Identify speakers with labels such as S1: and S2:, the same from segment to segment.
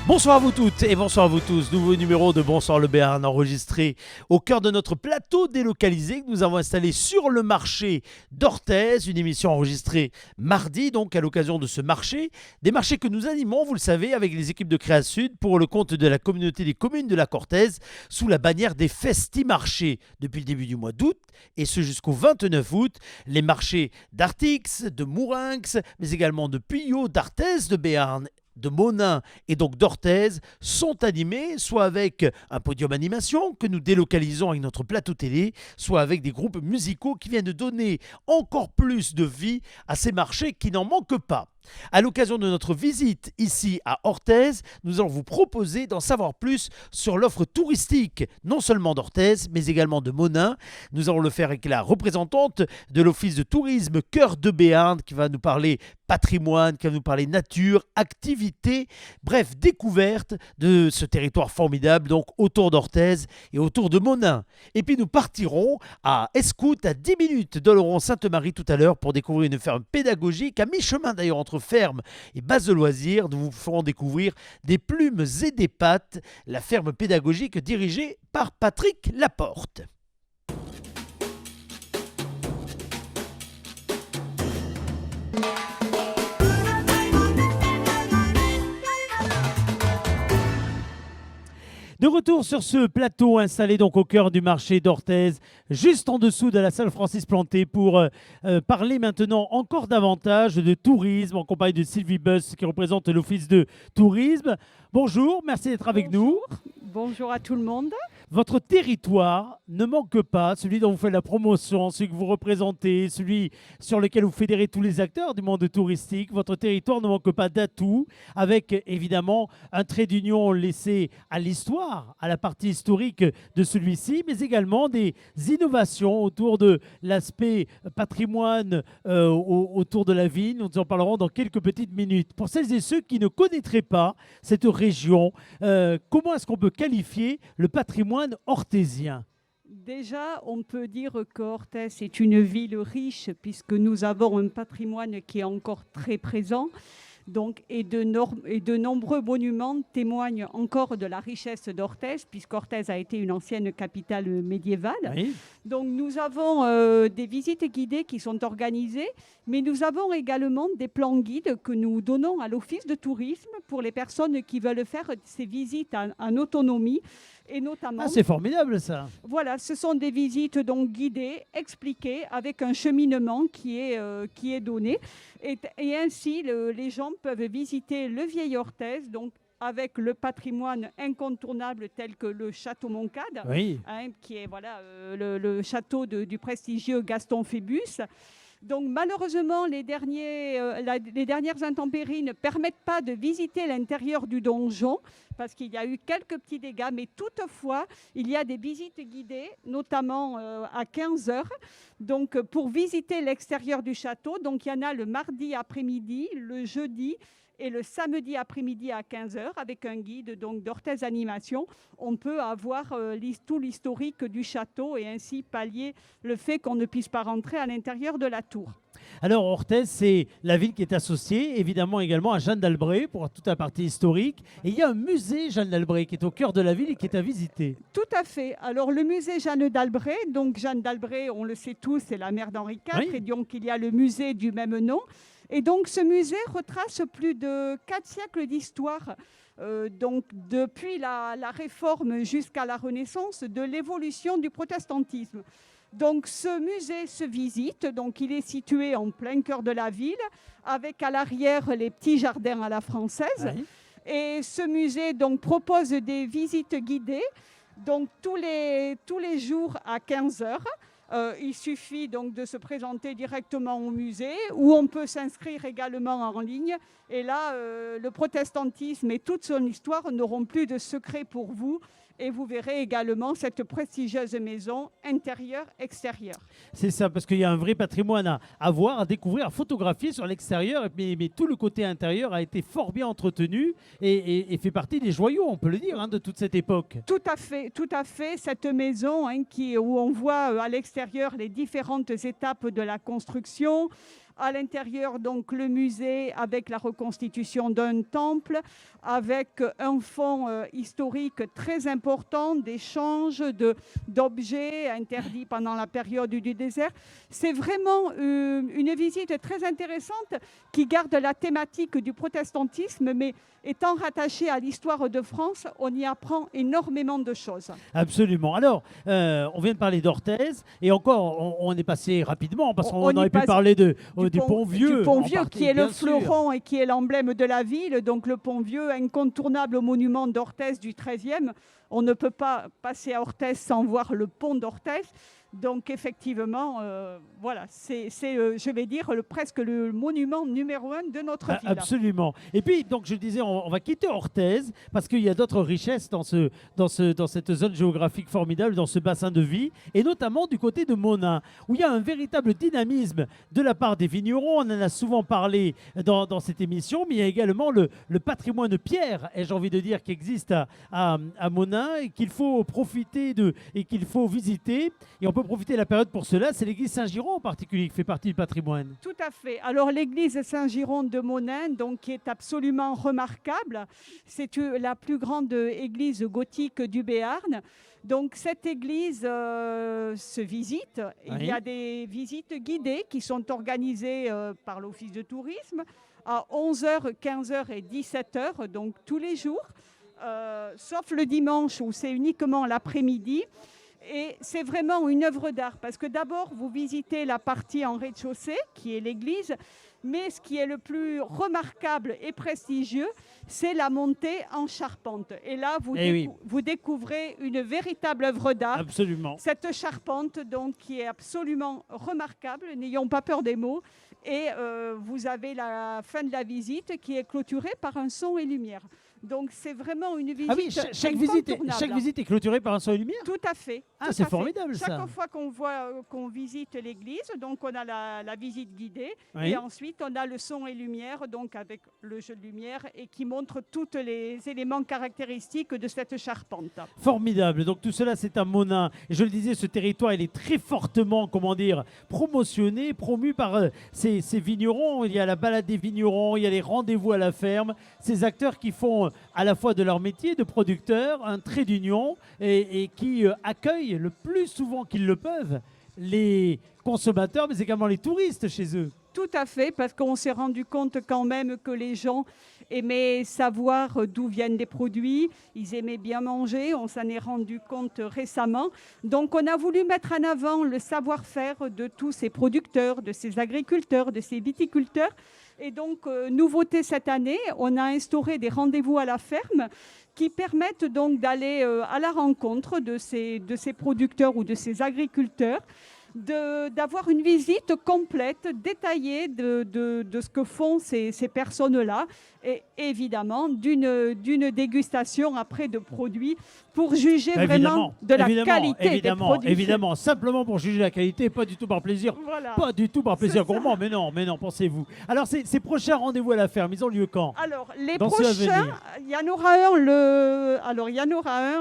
S1: Bonsoir à vous toutes et bonsoir à vous tous. Nouveau numéro de Bonsoir le Béarn enregistré au cœur de notre plateau délocalisé que nous avons installé sur le marché d'Orthez. Une émission enregistrée mardi, donc à l'occasion de ce marché. Des marchés que nous animons, vous le savez, avec les équipes de Créa Sud pour le compte de la communauté des communes de la Cortèze sous la bannière des Festi-Marchés depuis le début du mois d'août et ce jusqu'au 29 août. Les marchés d'Artix, de Mourinx, mais également de Puyot, d'Arthez, de Béarn, de Monin et donc d'Orthez sont animés soit avec un podium animation que nous délocalisons avec notre plateau télé, soit avec des groupes musicaux qui viennent donner encore plus de vie à ces marchés qui n'en manquent pas. À l'occasion de notre visite ici à Orthez, nous allons vous proposer d'en savoir plus sur l'offre touristique, non seulement d'Orthez, mais également de Monin. Nous allons le faire avec la représentante de l'Office de tourisme Cœur de Béarn qui va nous parler patrimoine, qui va nous parler nature, activité, bref, découverte de ce territoire formidable, donc autour d'Orthez et autour de Monin. Et puis nous partirons à Escoute, à 10 minutes d'Oloron-Sainte-Marie tout à l'heure pour découvrir une ferme pédagogique à mi-chemin d'ailleurs entre ferme et base de loisirs. Nous vous ferons découvrir des plumes et des pattes, la ferme pédagogique dirigée par Patrick Laporte. De retour sur ce plateau installé donc au cœur du marché d'Orthez, juste en dessous de la salle Francis Planté pour parler maintenant encore davantage de tourisme en compagnie de Sylvie Buss qui représente l'Office de tourisme. Bonjour, merci d'être avec nous.
S2: Bonjour à tout le monde.
S1: Votre territoire ne manque pas, celui dont vous faites la promotion, celui que vous représentez, celui sur lequel vous fédérez tous les acteurs du monde touristique. Votre territoire ne manque pas d'atouts, avec évidemment un trait d'union laissé à l'histoire, à la partie historique de celui-ci, mais également des innovations autour de l'aspect patrimoine autour de la ville. Nous en parlerons dans quelques petites minutes. Pour celles et ceux qui ne connaîtraient pas cette région, comment est-ce qu'on peut qualifier le patrimoine orthésien?
S2: Déjà, on peut dire qu'Orthez est une ville riche puisque nous avons un patrimoine qui est encore très présent. Donc, et de nombreux monuments témoignent encore de la richesse d'Orthez, puisqu'Orthez a été une ancienne capitale médiévale.
S1: Oui.
S2: Donc, nous avons des visites guidées qui sont organisées, mais nous avons également des plans guides que nous donnons à l'Office de tourisme pour les personnes qui veulent faire ces visites en autonomie. Et notamment,
S1: c'est formidable ça.
S2: Voilà, ce sont des visites donc guidées, expliquées, avec un cheminement qui est donné. Et ainsi, les gens peuvent visiter le vieil Orthez, donc avec le patrimoine incontournable tel que le château Moncade,
S1: Oui.
S2: Qui est le château du prestigieux Gaston Phébus. Donc malheureusement, les dernières intempéries ne permettent pas de visiter l'intérieur du donjon parce qu'il y a eu quelques petits dégâts, mais toutefois, il y a des visites guidées, notamment à 15 heures. Donc pour visiter l'extérieur du château, donc il y en a le mardi après-midi, le jeudi et le samedi après-midi à 15 heures avec un guide donc d'Orthez Animation. On peut avoir tout l'historique du château et ainsi pallier le fait qu'on ne puisse pas rentrer à l'intérieur de la tour.
S1: Alors Orthez, c'est la ville qui est associée évidemment également à Jeanne d'Albret pour toute la partie historique. Et il y a un musée Jeanne d'Albret qui est au cœur de la ville et qui est à visiter.
S2: Tout à fait. Alors le musée Jeanne d'Albret, donc Jeanne d'Albret, on le sait tous, c'est la mère d'Henri IV.
S1: Oui.
S2: Et donc il y a le musée du même nom. Et donc ce musée retrace plus de 4 siècles d'histoire, donc depuis la Réforme jusqu'à la Renaissance, de l'évolution du protestantisme. Donc ce musée se visite, donc il est situé en plein cœur de la ville, avec à l'arrière les petits jardins à la française.
S1: Oui.
S2: Et ce musée donc propose des visites guidées, donc tous les jours à 15 heures. Il suffit donc de se présenter directement au musée où on peut s'inscrire également en ligne. Et là, le protestantisme et toute son histoire n'auront plus de secret pour vous. Et vous verrez également cette prestigieuse maison intérieure, extérieure.
S1: C'est ça, parce qu'il y a un vrai patrimoine à voir, à découvrir, à photographier sur l'extérieur. Mais tout le côté intérieur a été fort bien entretenu et fait partie des joyaux, on peut le dire, de toute cette époque.
S2: Tout à fait. Cette maison où on voit à l'extérieur les différentes étapes de la construction, À l'intérieur, donc, le musée avec la reconstitution d'un temple, avec un fonds historique très important d'échanges d'objets interdits pendant la période du désert. C'est vraiment une visite très intéressante qui garde la thématique du protestantisme, mais étant rattachée à l'histoire de France, on y apprend énormément de choses.
S1: Absolument. Alors, on vient de parler d'Orthez, et encore, on est passé rapidement, parce qu'on aurait pu parler du Pont-Vieux.
S2: Du Pont-Vieux, qui est le fleuron et qui est l'emblème de la ville. Donc le Pont-Vieux, incontournable monument d'Orthez du XIIIe. On ne peut pas passer à Orthez sans voir le pont d'Orthez. Donc effectivement, voilà, c'est je vais dire, presque le monument numéro 1 de notre ville.
S1: Absolument. Et puis, donc je disais, on va quitter Orthez, parce qu'il y a d'autres richesses dans cette zone géographique formidable, dans ce bassin de vie, et notamment du côté de Monin, où il y a un véritable dynamisme de la part des vignerons. On en a souvent parlé dans cette émission, mais il y a également le patrimoine pierre, et j'ai envie de dire, qui existe à Monin, et qu'il faut profiter et qu'il faut visiter. Et on peut profiter de la période pour cela. C'est l'église Saint-Giron en particulier qui fait partie du patrimoine.
S2: Tout à fait. Alors l'église Saint-Giron de Monin, donc, qui est absolument remarquable, c'est la plus grande église gothique du Béarn. Donc cette église se visite. Oui. Il y a des visites guidées qui sont organisées par l'Office de tourisme à 11h, 15h et 17h, donc tous les jours, sauf le dimanche où c'est uniquement l'après-midi. Et c'est vraiment une œuvre d'art parce que d'abord, vous visitez la partie en rez-de-chaussée, qui est l'église, mais ce qui est le plus remarquable et prestigieux, c'est la montée en charpente. Et là, vous découvrez une véritable œuvre d'art.
S1: Absolument.
S2: Cette charpente, donc, qui est absolument remarquable, n'ayons pas peur des mots. Et vous avez la fin de la visite qui est clôturée par un son et lumière. Donc c'est vraiment une visite
S1: chaque visite est clôturée par un son et lumière.
S2: Tout à fait.
S1: Ah, c'est formidable ça.
S2: Chaque fois qu'on visite l'église, donc on a la visite guidée,
S1: oui.
S2: Et ensuite on a le son et lumière, donc avec le jeu de lumière et qui montre tous les éléments caractéristiques de cette charpente.
S1: Formidable. Donc tout cela, c'est à Monin. Et je le disais, ce territoire, il est très fortement, promotionné, promu par ces vignerons. Il y a la balade des vignerons, il y a les rendez-vous à la ferme, ces acteurs qui font à la fois de leur métier de producteur un trait d'union et qui accueillent le plus souvent qu'ils le peuvent les consommateurs, mais également les touristes chez eux.
S2: Tout à fait, parce qu'on s'est rendu compte quand même que les gens aimaient savoir d'où viennent les produits, ils aimaient bien manger, on s'en est rendu compte récemment. Donc on a voulu mettre en avant le savoir-faire de tous ces producteurs, de ces agriculteurs, de ces viticulteurs. Et donc, nouveauté cette année, on a instauré des rendez-vous à la ferme qui permettent donc d'aller à la rencontre de ces producteurs ou de ces agriculteurs, d'avoir une visite complète, détaillée de ce que font ces personnes-là et évidemment d'une dégustation après de produits pour juger vraiment de la qualité des produits.
S1: Évidemment, simplement pour juger la qualité, pas du tout par plaisir.
S2: Voilà.
S1: Pas du tout par plaisir gourmand, mais non, pensez-vous. Alors, ces prochains rendez-vous à la ferme, ils ont lieu quand?
S2: Alors, les prochains, il y en aura un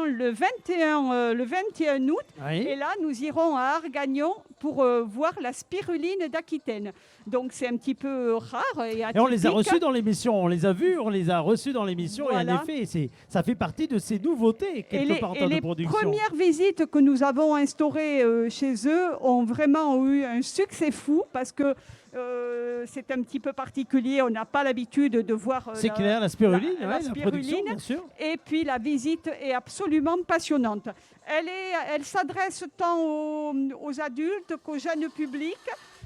S2: le 21 août. Oui. Et là, nous irons à Argagnon pour voir la spiruline d'Aquitaine. Donc, c'est un petit peu rare et atypique.
S1: Et on les a reçus dans l'émission, on les a vus, on les a reçus dans l'émission. Voilà. Et en effet, ça fait partie de ces nouveautés quelque part en termes de production.
S2: Les premières visites que nous avons instaurées chez eux ont vraiment eu un succès fou parce que c'est un petit peu particulier, on n'a pas l'habitude de voir
S1: c'est clair, la spiruline,
S2: la
S1: production, bien sûr.
S2: Et puis la visite est absolument passionnante. Elle s'adresse tant aux adultes qu'au jeune public.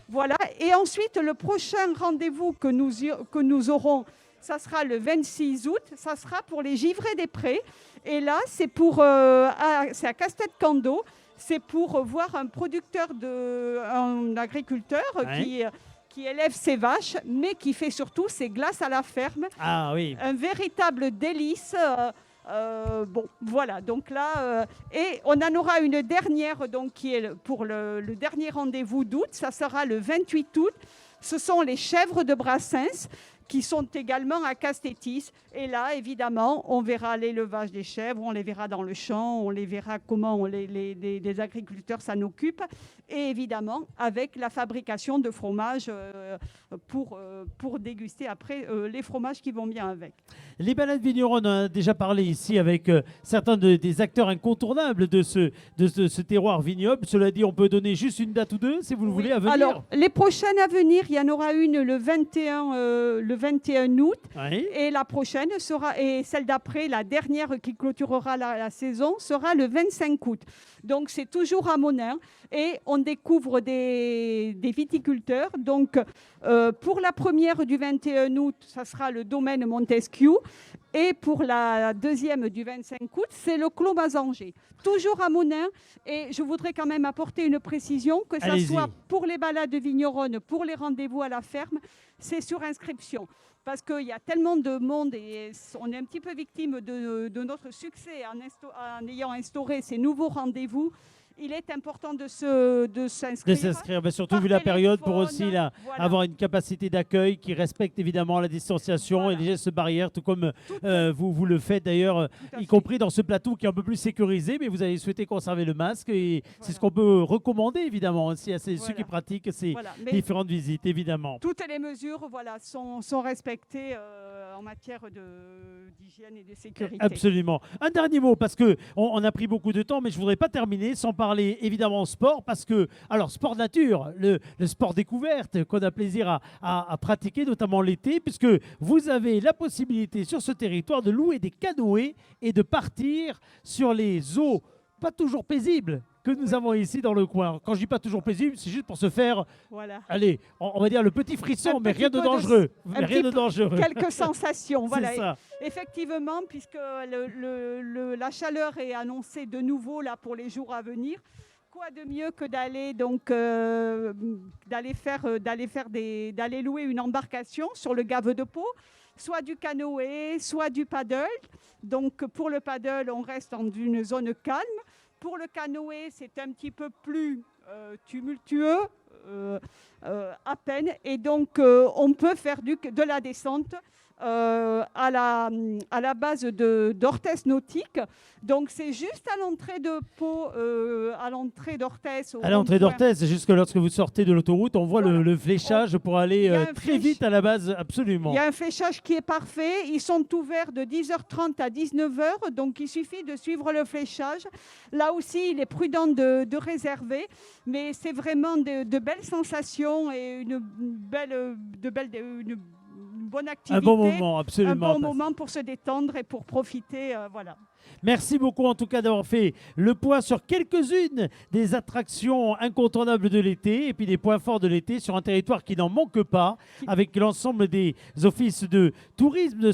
S2: Voilà. Et ensuite, le prochain rendez-vous que nous aurons, ça sera le 26 août, ça sera pour les givrés des prés. Et là, c'est à Castet-Cando, c'est pour voir un agriculteur qui élève ses vaches, mais qui fait surtout ses glaces à la ferme.
S1: Ah oui.
S2: Un véritable délice. Voilà, donc là, et on en aura une dernière, donc, qui est pour le dernier rendez-vous d'août, ça sera le 28 août. Ce sont les chèvres de Brassens qui sont également à Castétis. Et là, évidemment, on verra l'élevage des chèvres, on les verra dans le champ, on les verra comment les agriculteurs s'en occupent. Et évidemment, avec la fabrication de fromages pour déguster après les fromages qui vont bien avec.
S1: Les balades vigneronnes, on a déjà parlé ici avec certains des acteurs incontournables de ce terroir vignoble. Cela dit, on peut donner juste une date ou deux, si vous le voulez, à venir.
S2: Alors, les prochaines à venir, il y en aura une le 21 août.
S1: Oui.
S2: Et la prochaine sera, et celle d'après, la dernière qui clôturera la saison, sera le 25 août. Donc, c'est toujours à Monin. Et on découvre des viticulteurs. Donc, pour la première du 21 août, ça sera le domaine Montesquieu. Et pour la deuxième du 25 août, c'est le Clos Mazanger. Toujours à Monin. Et je voudrais quand même apporter une précision, que ce soit pour les balades vigneronnes, pour les rendez-vous à la ferme, c'est sur inscription. Parce qu'il y a tellement de monde et on est un petit peu victime de notre succès en ayant instauré ces nouveaux rendez-vous. Il est important de s'inscrire.
S1: De s'inscrire, mais surtout vu la période, pour aussi avoir une capacité d'accueil qui respecte évidemment la distanciation et les gestes barrières, tout comme vous le faites d'ailleurs, y compris dans ce plateau qui est un peu plus sécurisé, mais vous avez souhaité conserver le masque et c'est ce qu'on peut recommander évidemment aussi à ceux qui pratiquent ces différentes visites, évidemment.
S2: Toutes les mesures sont respectées en matière d'hygiène et de sécurité.
S1: Absolument. Un dernier mot, parce qu'on a pris beaucoup de temps, mais je ne voudrais pas terminer sans parler évidemment sport, parce que, alors sport nature, le sport découverte qu'on a plaisir à pratiquer, notamment l'été, puisque vous avez la possibilité sur ce territoire de louer des canoës et de partir sur les eaux pas toujours paisibles que nous avons ici dans le coin. Quand je dis pas toujours paisible, c'est juste pour se faire, allez, on va dire le petit frisson, mais rien de dangereux.
S2: Quelques sensations, voilà.
S1: Ça.
S2: Effectivement, puisque la chaleur est annoncée de nouveau là pour les jours à venir. Quoi de mieux que d'aller louer une embarcation sur le Gave de Pau, soit du canoë, soit du paddle. Donc pour le paddle, on reste dans une zone calme. Pour le canoë, c'est un petit peu plus tumultueux, à peine. Et donc, on peut faire de la descente à la base d'Orthès Nautique. Donc, c'est juste à l'entrée de Pau, à l'entrée d'Orthès.
S1: À l'entrée d'Orthès, c'est juste que lorsque vous sortez de l'autoroute, on voit le fléchage pour aller très vite à la base, absolument.
S2: Il y a un fléchage qui est parfait. Ils sont ouverts de 10h30 à 19h, donc il suffit de suivre le fléchage. Là aussi, il est prudent de réserver, mais c'est vraiment de belles sensations et une bonne activité.
S1: Un bon moment, absolument.
S2: Un bon moment pour se détendre et pour profiter, voilà.
S1: Merci beaucoup en tout cas d'avoir fait le point sur quelques-unes des attractions incontournables de l'été et puis des points forts de l'été sur un territoire qui n'en manque pas, avec l'ensemble des offices de tourisme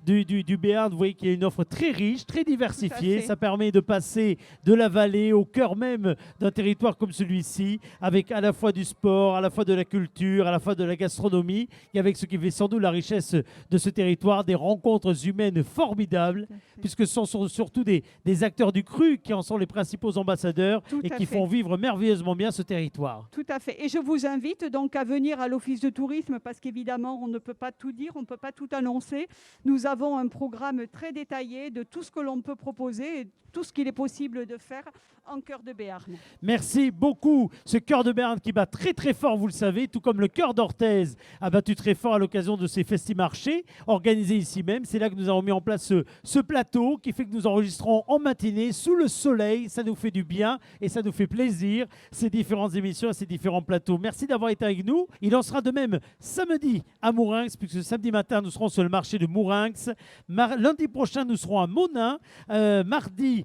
S1: du Béarn. Vous voyez qu'il y a une offre très riche, très diversifiée. Ça permet de passer de la vallée au cœur même d'un territoire comme celui-ci, avec à la fois du sport, à la fois de la culture, à la fois de la gastronomie, et avec ce qui fait sans doute la richesse de ce territoire, des rencontres humaines formidables, puisque ce sont surtout des acteurs du cru qui en sont les principaux ambassadeurs et qui font vivre merveilleusement bien ce territoire.
S2: Tout à fait. Et je vous invite donc à venir à l'Office de tourisme parce qu'évidemment, on ne peut pas tout dire, on ne peut pas tout annoncer. Nous avons un programme très détaillé de tout ce que l'on peut proposer et tout ce qu'il est possible de faire en cœur de Béarn.
S1: Merci beaucoup. Ce cœur de Béarn qui bat très très fort, vous le savez, tout comme le cœur d'Orthez a battu très fort à l'occasion de ces festi-marchés organisés ici même. C'est là que nous avons mis en place ce plateau qui fait que nous enregistrons en matinée sous le soleil. Ça nous fait du bien et ça nous fait plaisir, ces différentes émissions et ces différents plateaux. Merci d'avoir été avec nous. Il en sera de même samedi à Mourinx, puisque samedi matin, nous serons sur le marché de Mourinx. Lundi prochain, nous serons à Monin. Mercredi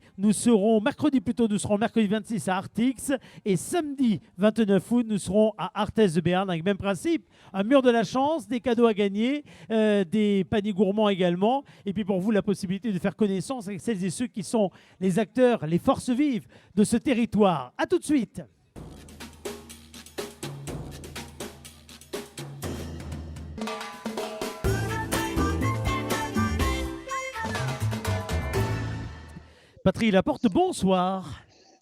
S1: plutôt, nous serons mercredi 26 à Artix. Et samedi 29 août, nous serons à Arthez de Béarn avec le même principe. Un mur de la chance, des cadeaux à gagner, des paniers gourmands également. Et puis pour vous, la possibilité de faire connaissance avec celles et ceux qui sont les acteurs, les forces vives de ce territoire. À tout de suite. Patrick Laporte, bonsoir.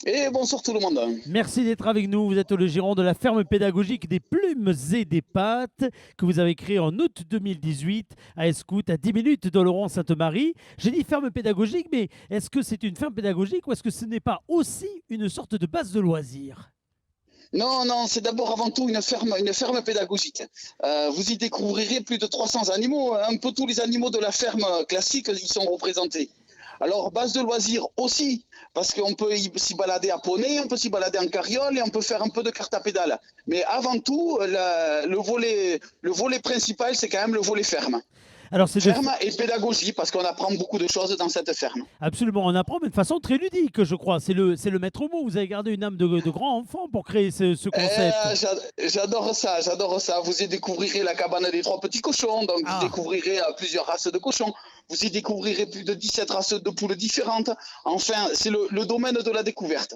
S3: Et bonsoir tout le monde.
S1: Merci d'être avec nous. Vous êtes le gérant de la ferme pédagogique des plumes et des pâtes que vous avez créée en août 2018 à Escout, à 10 minutes d'Oloron-Sainte-Marie. J'ai dit ferme pédagogique, mais est-ce que c'est une ferme pédagogique ou est-ce que ce n'est pas aussi une sorte de base de loisirs?
S3: Non, non, c'est d'abord avant tout une ferme pédagogique. Vous y découvrirez plus de 300 animaux. Un peu tous les animaux de la ferme classique y sont représentés. Alors, base de loisirs aussi, parce qu'on peut s'y balader à poney, on peut s'y balader en carriole et on peut faire un peu de carte à pédale. Mais avant tout, le volet principal, c'est quand même le volet ferme.
S1: Alors, c'est
S3: Ferme et pédagogie, parce qu'on apprend beaucoup de choses dans cette ferme.
S1: absolument, on apprend, mais de façon très ludique, je crois. C'est le maître mot. Vous avez gardé une âme de grand enfant pour créer ce concept.
S3: J'adore ça, j'adore ça. Vous y découvrirez la cabane des trois petits cochons, donc vous découvrirez plusieurs races de cochons. Vous y découvrirez plus de 17 races de poules différentes. Enfin, c'est le domaine de la découverte.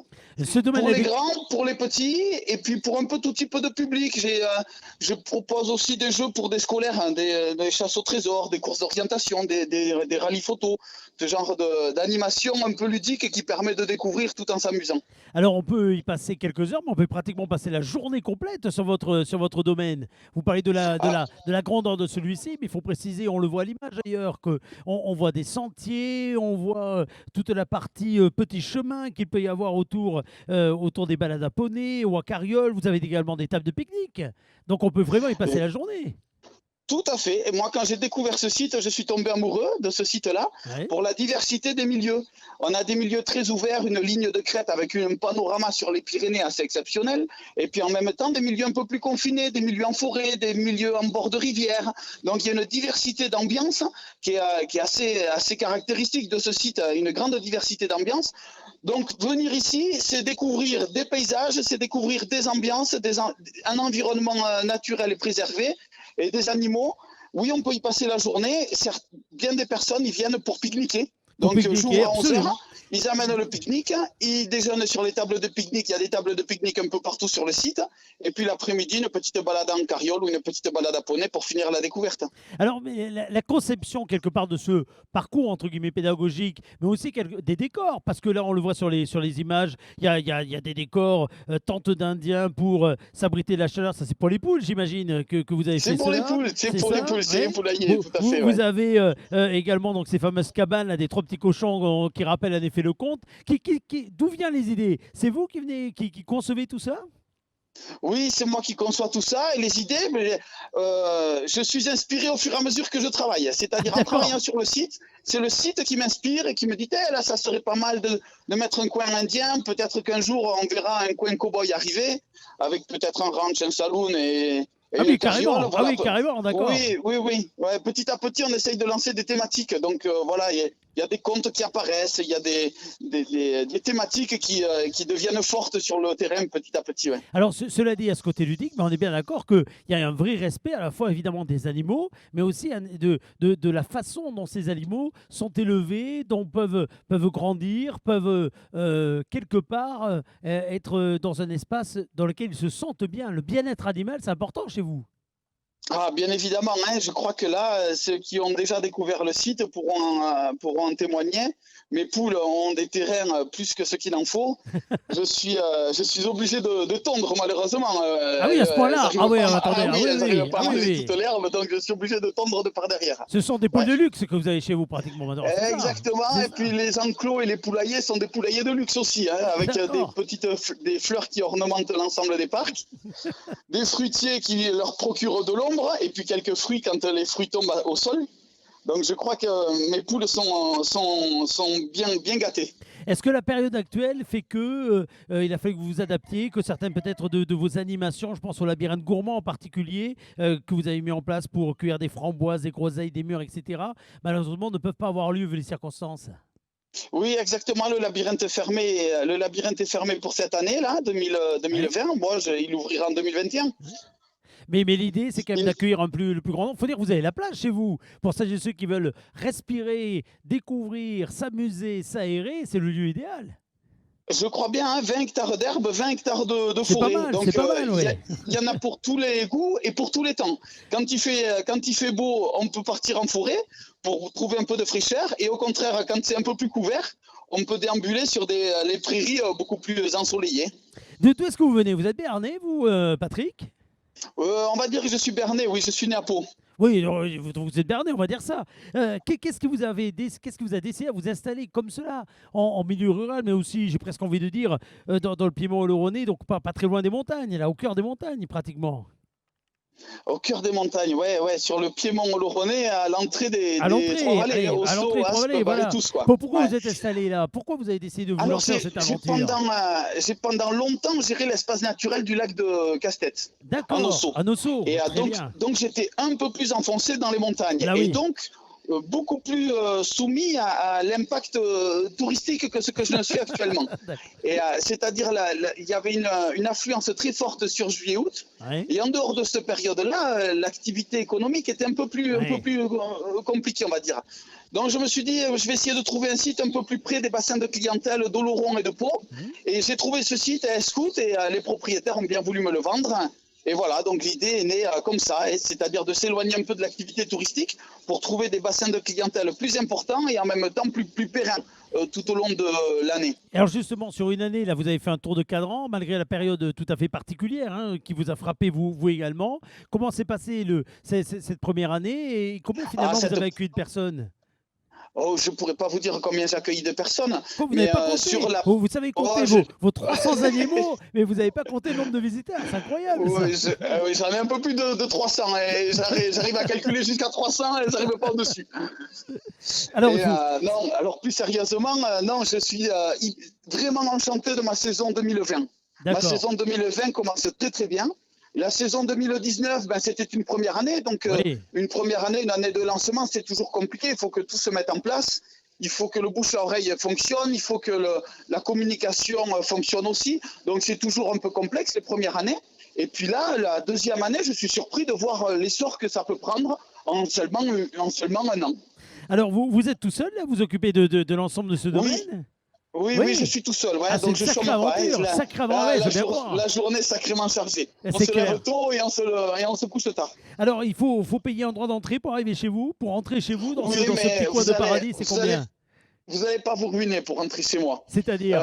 S3: Pour les grands, pour les petits, et puis pour un peu tout type de public. Je propose aussi des jeux pour des scolaires, hein, des chasses au trésor, des courses d'orientation, des rallyes photos, ce genre d'animation un peu ludique qui permet de découvrir tout en s'amusant.
S1: Alors, on peut y passer quelques heures, mais on peut pratiquement passer la journée complète sur votre domaine. Vous parlez de la grandeur de celui-ci, mais il faut préciser, on le voit à l'image d'ailleurs, qu'on voit des sentiers, on voit toute la partie petit chemin qu'il peut y avoir autour des balades à poney ou à carriole. Vous avez également des tables de pique-nique. Donc, on peut vraiment y passer la journée.
S3: Tout à fait. Et moi, quand j'ai découvert ce site, je suis tombé amoureux de ce site-là pour la diversité des milieux. On a des milieux très ouverts, une ligne de crête avec un panorama sur les Pyrénées assez exceptionnel. Et puis en même temps, des milieux un peu plus confinés, des milieux en forêt, des milieux en bord de rivière. Donc il y a une diversité d'ambiance qui est assez caractéristique de ce site, une grande diversité d'ambiance. Donc venir ici, c'est découvrir des paysages, c'est découvrir des ambiances, un environnement naturel et préservé et des animaux. Oui, on peut y passer la journée. Certes, bien des personnes y viennent pour pique-niquer. Donc, jour à 11h, ils amènent le pique-nique, ils déjeunent sur les tables de pique-nique. Il y a des tables de pique-nique un peu partout sur le site. Et puis l'après-midi, une petite balade en carriole ou une petite balade à poney pour finir la découverte.
S1: Alors, mais la conception, quelque part, de ce parcours, entre guillemets, pédagogique, mais aussi des décors, parce que là, on le voit sur les images, il y a des décors, tentes d'Indiens pour s'abriter de la chaleur. Ça, c'est pour les poules, j'imagine, que vous avez fait.
S3: C'est pour les poules, c'est pour les poules, c'est les poulaillers, tout à fait.
S1: Vous avez également donc, ces fameuses cabanes, là, des trois petits cochons qui rappellent en effet le conte. D'où viennent les idées? C'est vous qui concevez tout ça?
S3: Oui, c'est moi qui conçois tout ça et les idées, mais, je suis inspiré au fur et à mesure que je travaille. C'est-à-dire en travaillant sur le site, c'est le site qui m'inspire et qui me dit là, ça serait pas mal de mettre un coin indien. Peut-être qu'un jour, on verra un coin cow-boy arriver avec peut-être un ranch, un saloon et
S1: carrément, voilà. Carrément, d'accord.
S3: Oui. Ouais, petit à petit, on essaye de lancer des thématiques. Donc voilà, il y a des contes qui apparaissent, il y a des thématiques qui deviennent fortes sur le terrain petit à petit. Ouais.
S1: Alors, cela dit, à ce côté ludique, mais on est bien d'accord qu'il y a un vrai respect à la fois évidemment des animaux, mais aussi de la façon dont ces animaux sont élevés, dont peuvent grandir, peuvent quelque part être dans un espace dans lequel ils se sentent bien. Le bien-être animal, c'est important chez vous.
S3: Ah, bien évidemment, hein, je crois que là, ceux qui ont déjà découvert le site pourront en témoigner. Mes poules ont des terrains plus que ce qu'il en faut. Je suis obligé de tondre, malheureusement.
S1: Ah oui, à ce point-là. Ah oui, attendez.
S3: Elles n'arrivent pas à manger toute l'herbe, donc je suis obligé de tondre de par derrière.
S1: Ce sont des poules de luxe que vous avez chez vous, pratiquement. Maintenant.
S3: Exactement, et puis les enclos et les poulaillers sont des poulaillers de luxe aussi, hein, avec des fleurs qui ornementent l'ensemble des parcs, des fruitiers qui leur procurent de l'ombre, et puis quelques fruits quand les fruits tombent au sol. Donc je crois que mes poules sont bien gâtées.
S1: Est-ce que la période actuelle fait que il a fallu que vous vous adaptiez, que certaines peut-être de vos animations, je pense au labyrinthe gourmand en particulier, que vous avez mis en place pour cueillir des framboises, des groseilles, des mûres, etc., malheureusement ne peuvent pas avoir lieu vu les circonstances?
S3: Oui, exactement. Le labyrinthe est fermé pour cette année, là, 2020. Moi, il ouvrira en 2021.
S1: Mais l'idée, c'est quand même d'accueillir le plus grand nombre. Il faut dire que vous avez la place chez vous. Pour celles et ceux qui veulent respirer, découvrir, s'amuser, s'aérer, c'est le lieu idéal.
S3: Je crois bien, hein, 20 hectares d'herbe, 20 hectares de forêt.
S1: C'est pas mal, ouais.
S3: Il y en a pour tous les goûts et pour tous les temps. Quand il fait beau, on peut partir en forêt pour trouver un peu de fraîcheur. Et au contraire, quand c'est un peu plus couvert, on peut déambuler sur les prairies beaucoup plus ensoleillées.
S1: D'où est-ce que vous venez? Vous êtes béarnais, vous, Patrick?
S3: On va dire que je suis berné, oui, je suis né à Pau.
S1: Oui, vous êtes berné, on va dire ça. Qu'est-ce qui vous a décidé à vous installer comme cela en milieu rural, mais aussi, j'ai presque envie de dire, dans le Piémont oloronais, donc pas très loin des montagnes, là, au cœur des montagnes pratiquement.
S3: Au cœur des montagnes, ouais, sur le Piémont oloronais, à l'entrée des Trois-Vallées, au Sceaux, Aspe,
S1: voilà.
S3: tous, quoi.
S1: Pourquoi vous êtes installé là? Pourquoi vous avez décidé de vous lancer dans cette aventure?
S3: J'ai pendant longtemps géré l'espace naturel du lac de Casse-Tête,
S1: d'accord,
S3: en Ossau. Et donc j'étais un peu plus enfoncé dans les montagnes.
S1: Là, oui.
S3: Et donc, beaucoup plus soumis à l'impact touristique que ce que je ne suis actuellement. Et c'est-à-dire, il y avait une affluence très forte sur juillet-août. Ouais. Et en dehors de cette période-là, l'activité économique était un peu plus compliquée, on va dire. Donc je me suis dit, je vais essayer de trouver un site un peu plus près des bassins de clientèle d'Oloron et de Pau. Et j'ai trouvé ce site à Escout et les propriétaires ont bien voulu me le vendre. Et voilà, donc l'idée est née comme ça, c'est-à-dire de s'éloigner un peu de l'activité touristique pour trouver des bassins de clientèle plus importants et en même temps plus pérennes tout au long de l'année.
S1: Alors justement, sur une année, là, vous avez fait un tour de cadran, malgré la période tout à fait particulière qui vous a frappé, vous également. Comment s'est passée cette première année et comment finalement vous avez accueilli de personnes?
S3: Oh, je ne pourrais pas vous dire combien j'ai accueilli de personnes.
S1: Vous n'avez pas compté. Vous savez compter vos 300 animaux, mais vous n'avez pas compté le nombre de visiteurs. C'est incroyable.
S3: Oui, j'en ai un peu plus de 300. Et j'arrive à calculer jusqu'à 300 et je n'arrive pas au-dessus. Alors plus sérieusement, non, je suis vraiment enchanté de ma saison 2020. Ma saison 2020 commence très très bien. La saison 2019, c'était une première année, donc une première année, une année de lancement, c'est toujours compliqué, il faut que tout se mette en place, il faut que le bouche à oreille fonctionne, il faut que la communication fonctionne aussi, donc c'est toujours un peu complexe les premières années. Et puis là, la deuxième année, je suis surpris de voir l'essor que ça peut prendre en seulement un an.
S1: Alors vous êtes tout seul, là, vous occupez de l'ensemble de ce domaine?
S3: Oui, je suis tout seul. Ouais, donc je
S1: sacrée aventure,
S3: la journée est sacrément chargée. On se lève tôt et on se couche tard.
S1: Alors, il faut payer un droit d'entrée pour arriver chez vous, pour entrer chez vous dans ce petit coin de paradis, c'est combien?
S3: Vous n'allez pas vous ruiner pour rentrer chez moi.
S1: C'est-à-dire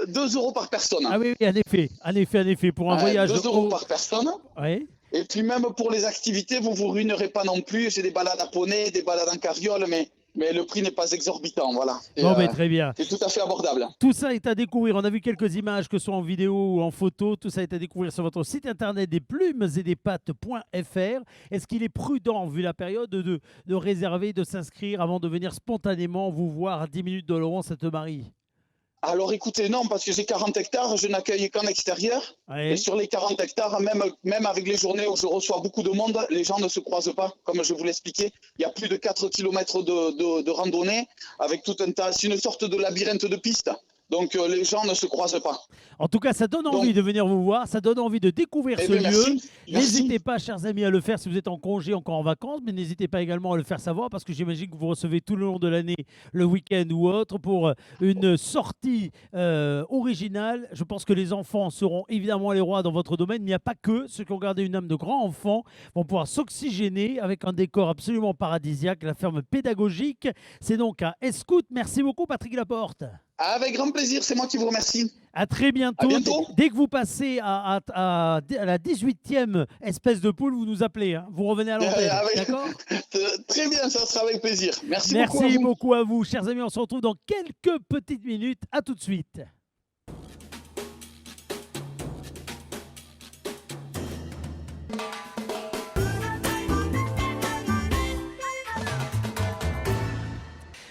S3: 2 € par personne.
S1: Ah oui, en effet, pour un voyage.
S3: 2 € par personne.
S1: Oui.
S3: Et puis même pour les activités, vous ne vous ruinerez pas non plus. J'ai des balades à poney, des balades en carriole, mais le prix n'est pas exorbitant, voilà.
S1: Mais très bien.
S3: C'est tout à fait abordable.
S1: Tout ça est à découvrir. On a vu quelques images, que ce soit en vidéo ou en photo. Tout ça est à découvrir sur votre site internet desplumesetdespattes.fr. Est-ce qu'il est prudent, vu la période, de réserver, de s'inscrire avant de venir spontanément vous voir à 10 minutes d'Oloron, Sainte-Marie?
S3: Alors écoutez, non, parce que j'ai 40 hectares, je n'accueille qu'en extérieur. Ouais. Et sur les 40 hectares, même avec les journées où je reçois beaucoup de monde, les gens ne se croisent pas, comme je vous l'expliquais. Il y a plus de 4 km de randonnée, avec tout un tas. C'est une sorte de labyrinthe de pistes. Donc les gens ne se croisent pas.
S1: En tout cas, ça donne envie de venir vous voir, ça donne envie de découvrir ce lieu. N'hésitez pas, chers amis, à le faire si vous êtes en congé, encore en vacances, mais n'hésitez pas également à le faire savoir parce que j'imagine que vous recevez tout le long de l'année, le week-end ou autre, pour une sortie originale. Je pense que les enfants seront évidemment les rois dans votre domaine. Il n'y a pas que ceux qui ont gardé une âme de grands enfants vont pouvoir s'oxygéner avec un décor absolument paradisiaque, la ferme pédagogique. C'est donc à Escout. Merci beaucoup, Patrick Laporte.
S3: Avec grand plaisir, c'est moi qui vous remercie.
S1: À très bientôt.
S3: À bientôt.
S1: Dès que vous passez à la 18e espèce de poule, vous nous appelez. Hein. Vous revenez à l'antenne. D'accord ?
S3: Très bien, ça sera avec plaisir. Merci
S1: beaucoup à vous. Chers amis, on se retrouve dans quelques petites minutes. À tout de suite.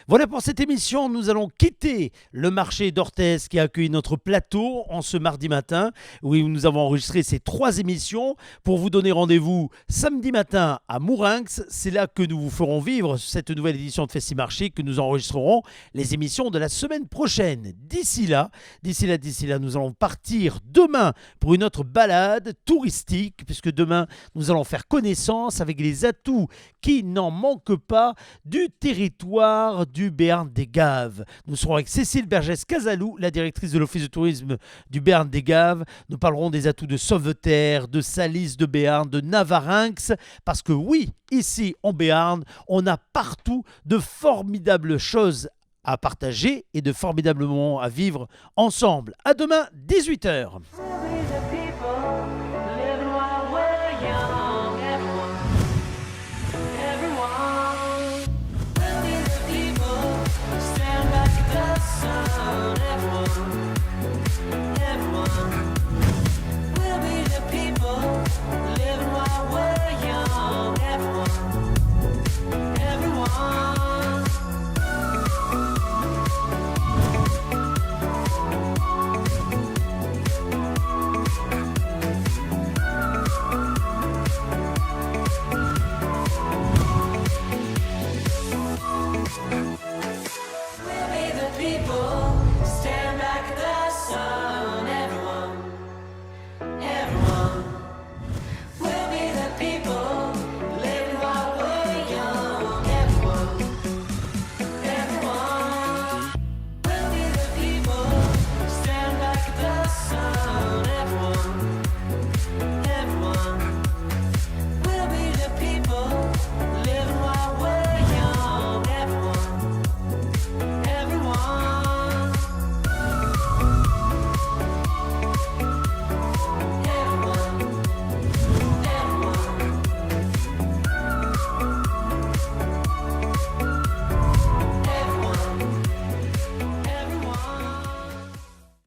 S1: Voilà pour cette émission, nous allons quitter le marché d'Orthez qui a accueilli notre plateau en ce mardi matin où nous avons enregistré ces 3 émissions pour vous donner rendez-vous samedi matin à Mourinx. C'est là que nous vous ferons vivre cette nouvelle édition de Festi-Marché, que nous enregistrerons les émissions de la semaine prochaine. D'ici là, nous allons partir demain pour une autre balade touristique puisque demain, nous allons faire connaissance avec les atouts qui n'en manquent pas du territoire du Béarn des Gaves. Nous serons avec Cécile Bergès-Casalou, la directrice de l'Office de tourisme du Béarn des Gaves. Nous parlerons des atouts de Sauveterre, de Salis de Béarn, de Navarinx, parce que oui, ici en Béarn, on a partout de formidables choses à partager et de formidables moments à vivre ensemble. À demain, 18 h.